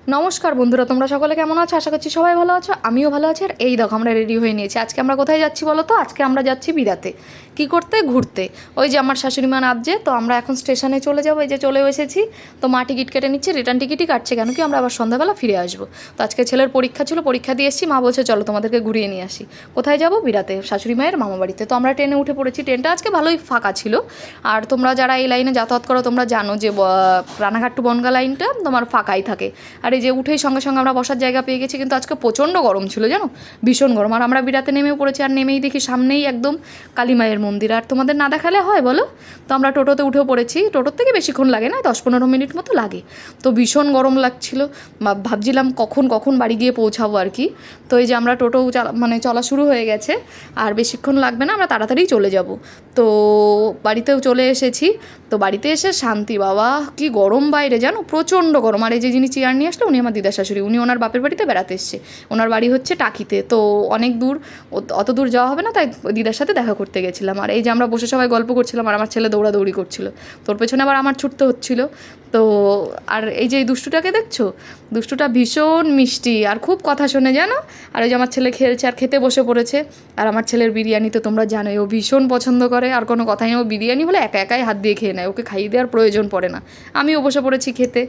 নমস্কার বন্ধুরা, তোমরা সকলে কেমন আছো? আশা করছি সবাই ভালো আছো, আমিও ভালো আছি। আর এই দেখো আমরা রেডি হয়ে নিয়েছি। আজকে আমরা কোথায় যাচ্ছি বলো তো? আজকে আমরা যাচ্ছি বিরাতে। কি করতে? ঘুরতে। ওই যে আমার শাশুড়ি মা নাচছে, তো আমরা এখন স্টেশনে চলে যাবো। এই যে চলে এসেছি। তো মা টিকিট কেটে নিচ্ছে, রিটার্ন টিকিটই কাটছে, কেন কি আমরা আবার সন্ধ্যাবেলা ফিরে আসবো। তো আজকে ছেলের পরীক্ষা ছিল, পরীক্ষা দিয়ে এসেছি। মা বলছে চলো তোমাদেরকে ঘুরিয়ে নিয়ে আসি। কোথায় যাবো? বিরাতে, শাশুড়ি মায়ের মামা বাড়িতে। তো আমরা ট্রেনে উঠে পড়েছি। ট্রেনটা আজকে ভালোই ফাঁকা ছিল। আর তোমরা যারা এই লাইনে যাতায়াত করো তোমরা জানো যে রানাঘাট টু বনগাঁ লাইনটা তোমার ফাঁকাই থাকে। আর এই যে উঠেই সঙ্গে সঙ্গে আমরা বসার জায়গা পেয়ে গেছি। কিন্তু আজকে প্রচণ্ড গরম ছিল, জানো, ভীষণ গরম। আর আমরা বিরাতে নেমেও পড়েছি। আর নেমেই দেখি সামনেই একদম কালী মায়ের মন্দির। আর তোমাদের না দেখালে হয় বলো? তো আমরা টোটোতে উঠেও পড়েছি। টোটোর থেকে বেশিক্ষণ লাগে না, 10-15 মিনিট মতো লাগে। তো ভীষণ গরম লাগছিল। ভাবছিলাম কখন কখন বাড়ি গিয়ে পৌঁছাবো আর কি। তো এই যে আমরা টোটো চলা শুরু হয়ে গেছে। আর বেশিক্ষণ লাগবে না, আমরা তাড়াতাড়ি চলে যাব। তো বাড়িতেও চলে এসেছি। তো বাড়িতে এসে শান্তি, বাবা কি গরম বাইরে, জানো, প্রচণ্ড গরম। আর এই যে যিনি চেয়ার নিয়ে আসলো উনি আমার দিদা শাশুড়ি। উনি ওনার বাপের বাড়িতে বেড়াতে এসছে। ওনার বাড়ি হচ্ছে টাকিতে। তো অনেক দূর, অত দূর যাওয়া হবে না, তাই দিদার সাথে দেখা করতে গেছিলাম। আর এই যে আমরা বসে সবাই গল্প করছিলাম, আর আমার ছেলে দৌড়াদৌড়ি করছিল। তোর পেছনে আবার আমার ছুটতে হচ্ছিলো। তো আর এই যে এই দুষ্টুটাকে দেখছো, দুষ্টুটা ভীষণ মিষ্টি আর খুব কথা শোনে, জানো। আর ওই যে আমার ছেলে খেলছে আর খেতে বসে পড়েছে। আর আমার ছেলের বিরিয়ানি তো তোমরা জানোই, ও ভীষণ পছন্দ করে। আর কোনো কথাই নেই, ও বিরিয়ানি হলে একা একাই হাত দিয়ে খেয়ে নেয়, ওকে খাইয়ে দেওয়ার প্রয়োজন পড়ে না। আমিও বসে পড়েছি খেতে।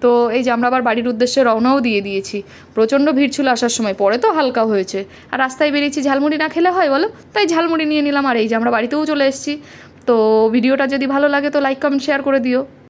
তো এই যে আমরা আবার বাড়ির উদ্দেশ্যে রওনাও দিয়ে দিয়েছি। প্রচণ্ড ভিড় ছিল আসার সময়, পরে তো হালকা হয়েছে। আর রাস্তায় বেরিয়েছি, ঝালমুড়ি না খেলে হয় বলো, তাই ঝালমুড়ি নিয়ে নিলাম। আর এই যে আমরা বাড়িতেও চলে এসেছি। তো ভিডিওটা যদি ভালো লাগে তো লাইক কমেন্ট শেয়ার করে দিও।